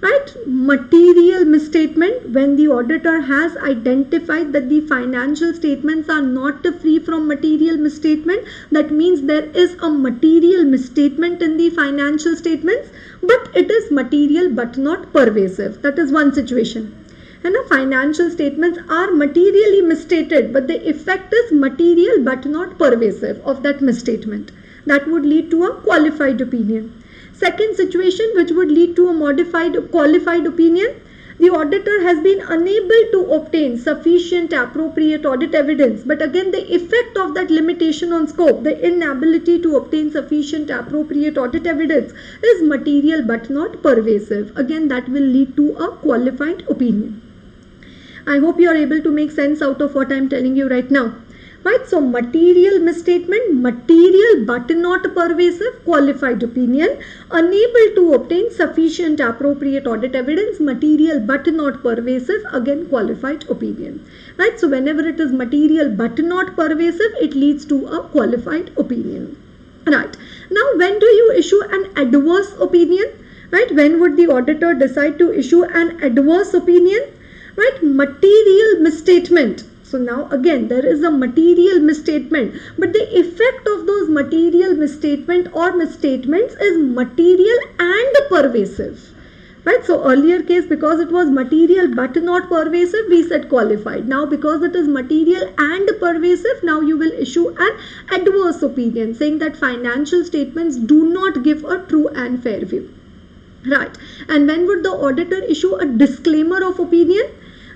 right? Material misstatement, when the auditor has identified that the financial statements are not free from material misstatement. That means there is a material misstatement in the financial statements, but it is material but not pervasive. That is one situation. And the financial statements are materially misstated, but the effect is material but not pervasive of that misstatement. That would lead to a qualified opinion. Second situation, which would lead to a qualified opinion, the auditor has been unable to obtain sufficient appropriate audit evidence, but again the effect of that limitation on scope, the inability to obtain sufficient appropriate audit evidence, is material but not pervasive. Again, that will lead to a qualified opinion. I hope you are able to make sense out of what I am telling you right now. Right, so material misstatement, material but not pervasive, qualified opinion. Unable to obtain sufficient appropriate audit evidence, material but not pervasive, again qualified opinion. Right, so whenever it is material but not pervasive, it leads to a qualified opinion. Right, now when do you issue an adverse opinion? Right, when would the auditor decide to issue an adverse opinion? Right, material misstatement. So now again there is a material misstatement, but the effect of those material misstatement or misstatements is material and pervasive. Right, so earlier case, because it was material but not pervasive, we said qualified. Now because it is material and pervasive, now you will issue an adverse opinion saying that financial statements do not give a true and fair view. Right, and when would the auditor issue a disclaimer of opinion?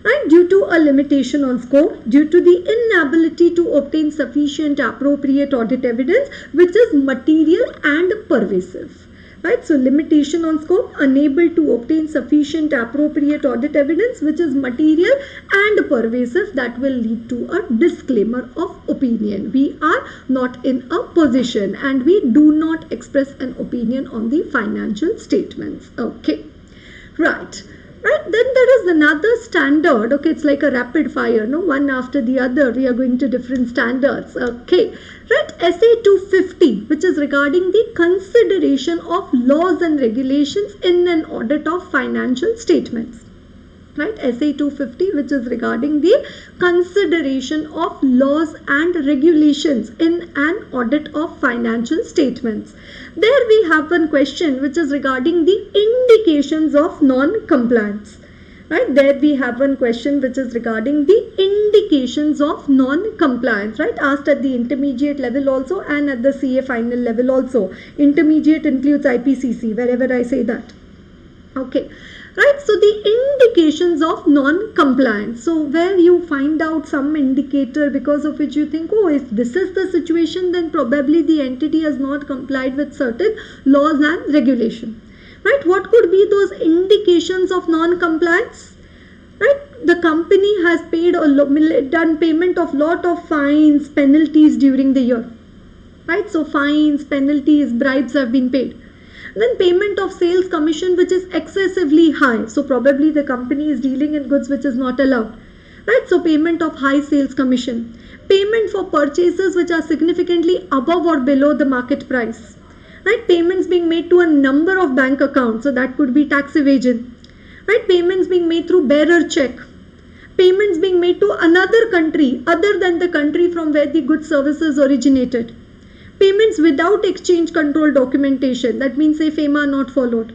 Right, due to a limitation on scope, due to the inability to obtain sufficient appropriate audit evidence, which is material and pervasive. Right, so limitation on scope, unable to obtain sufficient appropriate audit evidence, which is material and pervasive, that will lead to a disclaimer of opinion. We are not in a position and we do not express an opinion on the financial statements. Okay, right. Right, then there is another standard. Okay, it's like a rapid fire, no, one after the other we are going to different standards. Okay, right, SA 250, which is regarding the consideration of laws and regulations in an audit of financial statements. Right, SA 250, which is regarding the consideration of laws and regulations in an audit of financial statements. There we have one question which is regarding the indications of non-compliance. Right, there we have one question which is regarding the indications of non-compliance. Right, asked at the intermediate level also and at the CA final level also. Intermediate includes IPCC, wherever I say that. Okay. Right, so the indications of non-compliance. So where you find out some indicator because of which you think, oh, if this is the situation, then probably the entity has not complied with certain laws and regulation. Right, what could be those indications of non-compliance? Right, the company has paid done payment of lot of fines, penalties during the year. Right, so fines, penalties, bribes have been paid. Then payment of sales commission which is excessively high. So probably the company is dealing in goods which is not allowed. Right, so payment of high sales commission. Payment for purchases which are significantly above or below the market price. Right, payments being made to a number of bank accounts. So that could be tax evasion. Right, payments being made through bearer check. Payments being made to another country other than the country from where the goods services originated. Payments without exchange control documentation, that means say FEMA not followed.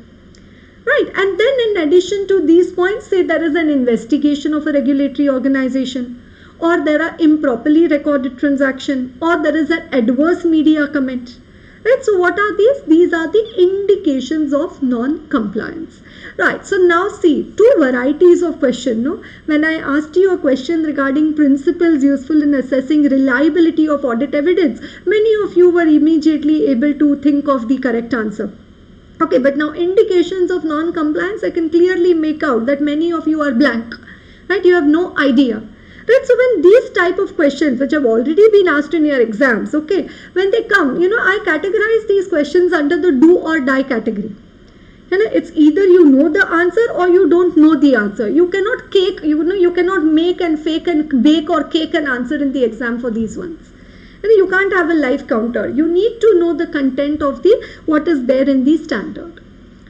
Right, and then in addition to these points, say there is an investigation of a regulatory organization, or there are improperly recorded transaction, or there is an adverse media comment. Right, so what are these? These are the indications of non-compliance. Right, so now see, two varieties of question. No? When I asked you a question regarding principles useful in assessing reliability of audit evidence, many of you were immediately able to think of the correct answer. Okay, but now indications of non-compliance, I can clearly make out that many of you are blank. Right, you have no idea. Right, so when these type of questions which have already been asked in your exams, okay, when they come, I categorize these questions under the do or die category. It's either you know the answer or you don't know the answer. You cannot you cannot make and fake and bake or cake an answer in the exam for these ones. And you can't have a live counter. You need to know the content of the what is there in the standard.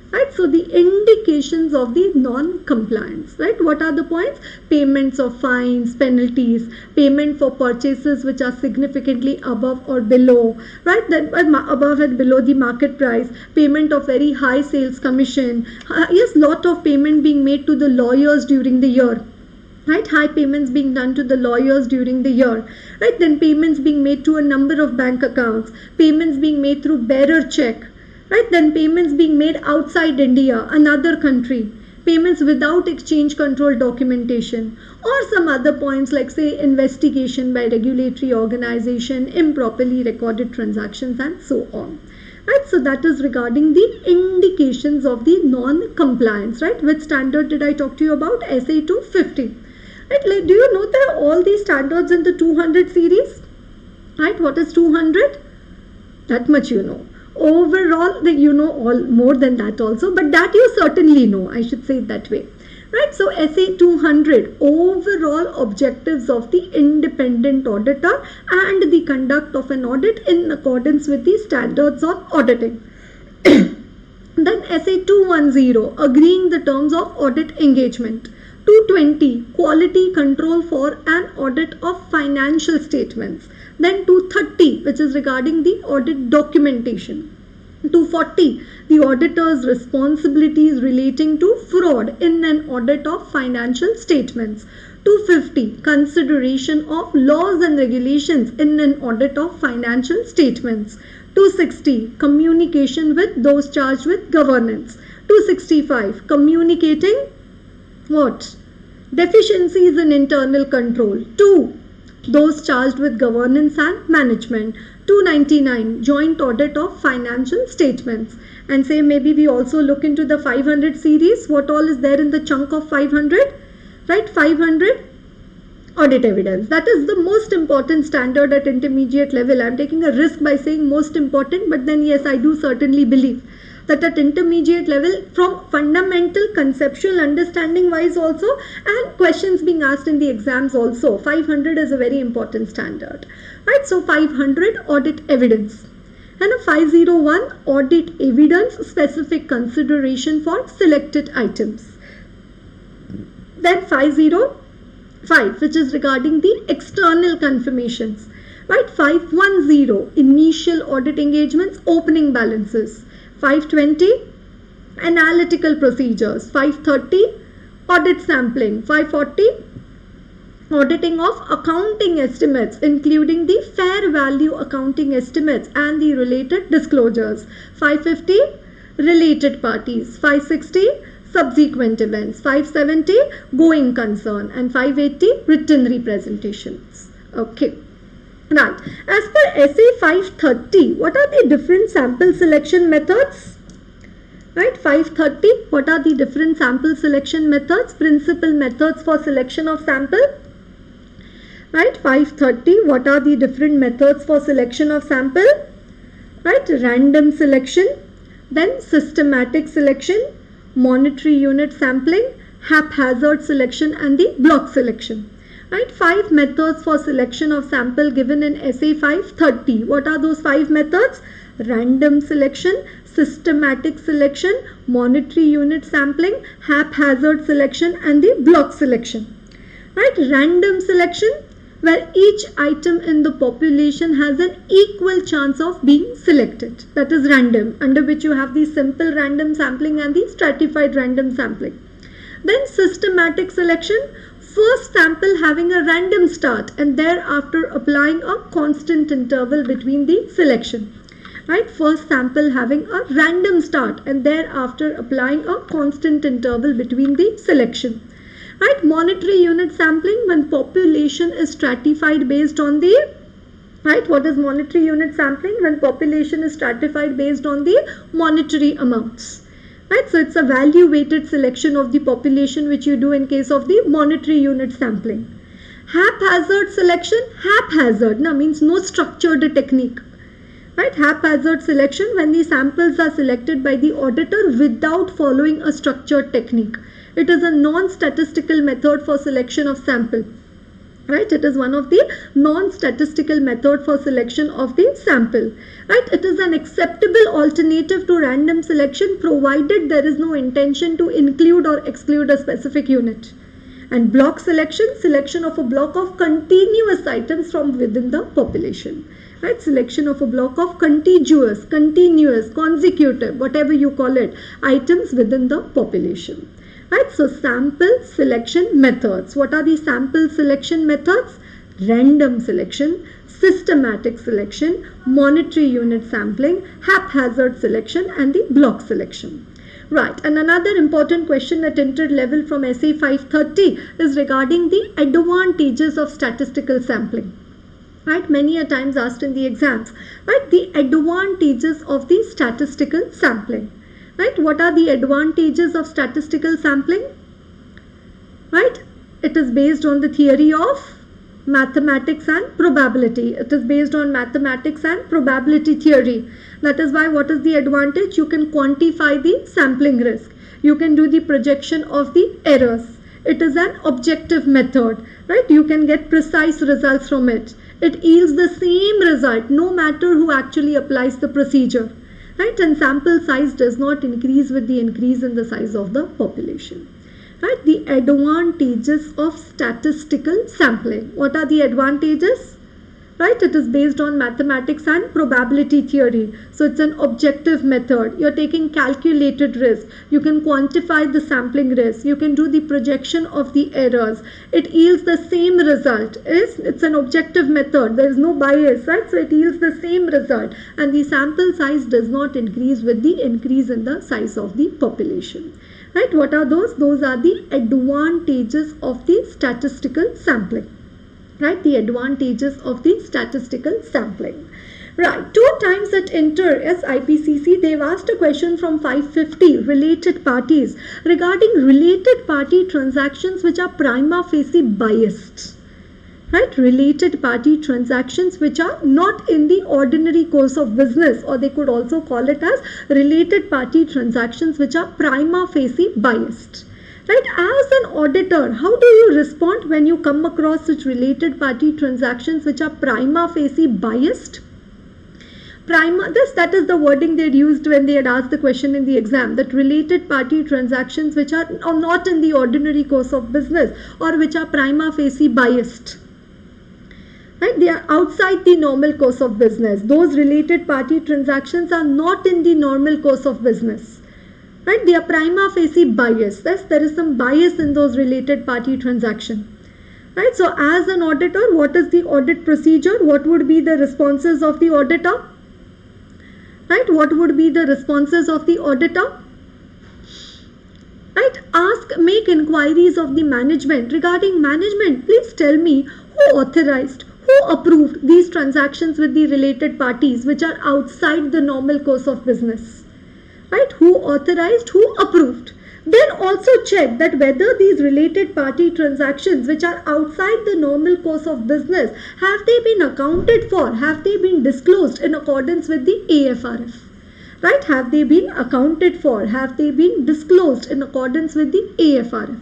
Right, so the indications of the non-compliance, right? What are the points? Payments of fines, penalties, payment for purchases which are significantly above or below, right? Then above and below the market price, payment of very high sales commission, yes, lot of payment being made to the lawyers during the year. Right, high payments being done to the lawyers during the year, right? Then payments being made to a number of bank accounts, payments being made through bearer check, right? Then payments being made outside India, another country, payments without exchange control documentation, or some other points like say investigation by regulatory organization, improperly recorded transactions and so on. Right, so that is regarding the indications of the non-compliance, right? Which standard did I talk to you about? SA 250. Right, do you know there are all these standards in the 200 series? Right, what is 200? That much you know. Overall, you know all more than that also, but that you certainly know, I should say it that way. Right, so SA 200, overall objectives of the independent auditor and the conduct of an audit in accordance with the standards on auditing. Then SA 210, agreeing the terms of audit engagement. 220, quality control for an audit of financial statements. Then 230, which is regarding the audit documentation. 240, the auditor's responsibilities relating to fraud in an audit of financial statements. 250, consideration of laws and regulations in an audit of financial statements. 260, communication with those charged with governance. 265, communicating what? Deficiencies in internal control. 2. Those charged with governance and management. 299, joint audit of financial statements. And say maybe we also look into the 500 series. What all is there in the chunk of 500? Right, 500 audit evidence. That is the most important standard at intermediate level. I am taking a risk by saying most important, but then yes, I do certainly believe that at intermediate level, from fundamental conceptual understanding wise also, and questions being asked in the exams also, 500 is a very important standard. Right, so 500 audit evidence. And a 501 audit evidence specific consideration for selected items. Then 505, which is regarding the external confirmations. Right, 510, initial audit engagements, opening balances. 520, analytical procedures. 530, audit sampling. 540, auditing of accounting estimates, including the fair value accounting estimates and the related disclosures. 550, related parties. 560, subsequent events. 570, going concern. And 580, written representations. Okay. Right. As per SA 530, what are the different sample selection methods? Right, 530, what are the different sample selection methods? Principal methods for selection of sample. Right, 530, what are the different methods for selection of sample? Right, random selection, then systematic selection, monetary unit sampling, haphazard selection and the block selection. Right, 5 methods for selection of sample given in SA 530. What are those 5 methods? Random selection, systematic selection, monetary unit sampling, haphazard selection and the block selection. Right, random selection, where each item in the population has an equal chance of being selected. That is random, under which you have the simple random sampling and the stratified random sampling. Then systematic selection, first sample having a random start and thereafter applying a constant interval between the selection. Right, first sample having a random start and thereafter applying a constant interval between the selection. Right, monetary unit sampling, when population is stratified based on the, right, what is monetary unit sampling? When population is stratified based on the monetary amounts. Right, so it's a value weighted selection of the population which you do in case of the monetary unit sampling. Haphazard selection, haphazard now means no structured technique. Right, haphazard selection, when the samples are selected by the auditor without following a structured technique. It is a non-statistical method for selection of sample. Right, it is one of the non-statistical method for selection of the sample. Right, it is an acceptable alternative to random selection provided there is no intention to include or exclude a specific unit. And block selection, selection of a block of continuous items from within the population. Right, selection of a block of contiguous, continuous, consecutive, whatever you call it, items within the population. Right, so sample selection methods. What are the sample selection methods? Random selection, systematic selection, monetary unit sampling, haphazard selection, and the block selection. Right, and another important question at inter level from SA 530 is regarding the advantages of statistical sampling. Right, many a times asked in the exams. Right, the advantages of the statistical sampling. Right, what are the advantages of statistical sampling? Right, it is based on the theory of mathematics and probability. It is based on mathematics and probability theory. That is why what is the advantage? You can quantify the sampling risk. You can do the projection of the errors. It is an objective method. Right, you can get precise results from it. It yields the same result no matter who actually applies the procedure. Right, and sample size does not increase with the increase in the size of the population. Right, the advantages of statistical sampling. What are the advantages? Right, it is based on mathematics and probability theory. So it's an objective method. You're taking calculated risk. You can quantify the sampling risk. You can do the projection of the errors. It yields the same result. It's an objective method. There is no bias, right? So it yields the same result. And the sample size does not increase with the increase in the size of the population. Right, what are those? Those are the advantages of the statistical sampling. Right, the advantages of the statistical sampling. Right, 2 times at inter as IPCC, they've asked a question from 550 related parties regarding related party transactions which are prima facie biased. Right, related party transactions which are not in the ordinary course of business, or they could also call it as related party transactions which are prima facie biased. Right, as an auditor, how do you respond when you come across such related party transactions which are prima facie biased? That is the wording they had used when they had asked the question in the exam, that related party transactions which are not in the ordinary course of business or which are prima facie biased. Right, they are outside the normal course of business. Those related party transactions are not in the normal course of business. Right, they are prima facie biased. Thus, there is some bias in those related party transactions. Right, so as an auditor, what is the audit procedure? What would be the responses of the auditor? Right, what would be the responses of the auditor? Right, make inquiries of the management regarding management. Please tell me who authorized, who approved these transactions with the related parties which are outside the normal course of business. Right, who authorized, who approved. Then also check that whether these related party transactions which are outside the normal course of business, have they been accounted for, have they been disclosed in accordance with the AFRF. Right, have they been accounted for, have they been disclosed in accordance with the AFRF.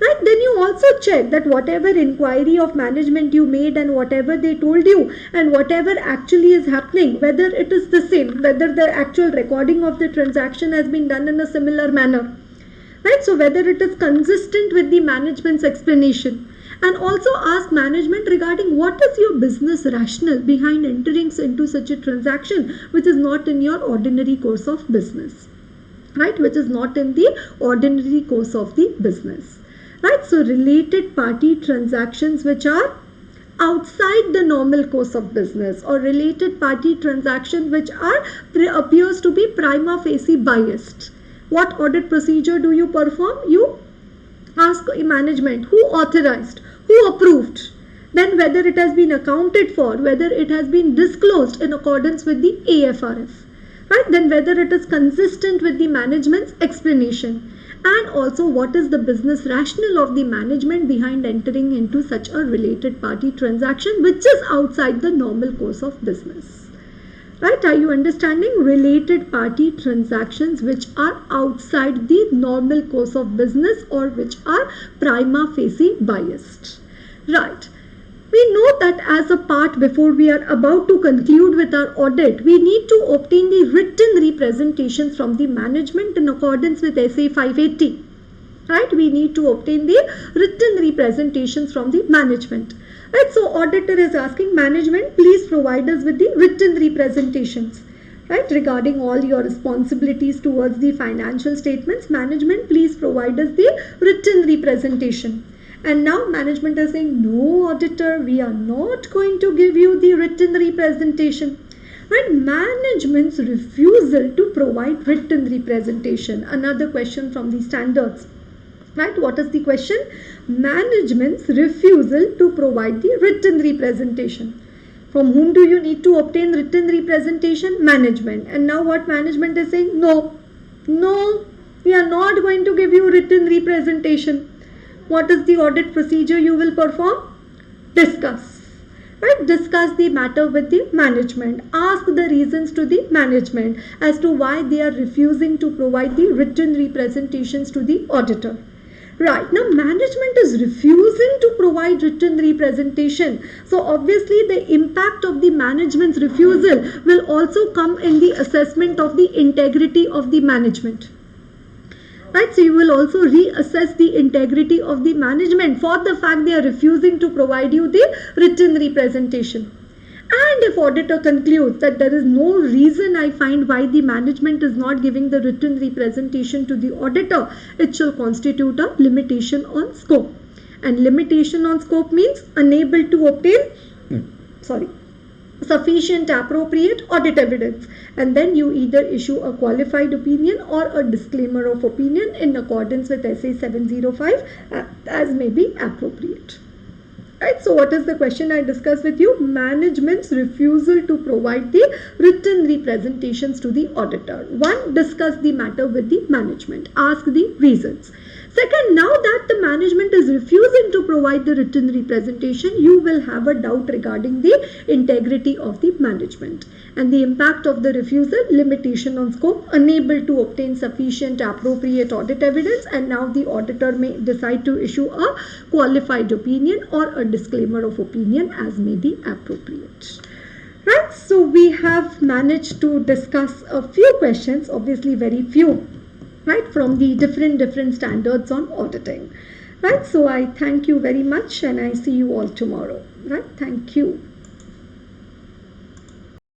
Right, then you also check that whatever inquiry of management you made and whatever they told you and whatever actually is happening, whether it is the same, whether the actual recording of the transaction has been done in a similar manner. Right, so whether it is consistent with the management's explanation. And also ask management regarding what is your business rationale behind entering into such a transaction which is not in your ordinary course of business. Right, which is not in the ordinary course of the business. Right, so related party transactions which are outside the normal course of business, or related party transactions which appears to be prima facie biased. What audit procedure do you perform? You ask management who authorized, who approved, then whether it has been accounted for, whether it has been disclosed in accordance with the AFRF. Right, then whether it is consistent with the management's explanation. And also what is the business rationale of the management behind entering into such a related party transaction which is outside the normal course of business. Right, are you understanding? Related party transactions which are outside the normal course of business or which are prima facie biased. Right. We know that as a part before we are about to conclude with our audit, we need to obtain the written representations from the management in accordance with SA 580. Right? We need to obtain the written representations from the management. Right? So auditor is asking management, please provide us with the written representations. Right? Regarding all your responsibilities towards the financial statements, management, please provide us the written representation. And now management is saying, no auditor, we are not going to give you the written representation. Right? Management's refusal to provide written representation. Another question from the standards. Right? What is the question? Management's refusal to provide the written representation. From whom do you need to obtain written representation? Management. And now what management is saying? No, we are not going to give you written representation. What is the audit procedure you will perform? Discuss. Right? Discuss the matter with the management. Ask the reasons to the management as to why they are refusing to provide the written representations to the auditor. Right, now management is refusing to provide written representation. So obviously the impact of the management's refusal will also come in the assessment of the integrity of the management. Right, so you will also reassess the integrity of the management for the fact they are refusing to provide you the written representation. And if auditor concludes that there is no reason I find why the management is not giving the written representation to the auditor, it shall constitute a limitation on scope. And limitation on scope means unable to obtain, sufficient appropriate audit evidence. And then you either issue a qualified opinion or a disclaimer of opinion in accordance with SA 705 as may be appropriate. Right, so what is the question I discussed with you? Management's refusal to provide the written representations to the auditor. 1. Discuss the matter with the management. Ask the reasons. Second, now that the management is refusing to provide the written representation, you will have a doubt regarding the integrity of the management. And the impact of the refusal, limitation on scope, unable to obtain sufficient appropriate audit evidence, and now the auditor may decide to issue a qualified opinion or a disclaimer of opinion as may be appropriate. Right, so we have managed to discuss a few questions, obviously very few, right, from the different standards on auditing. Right, so I thank you very much and I see you all tomorrow. Right, thank you.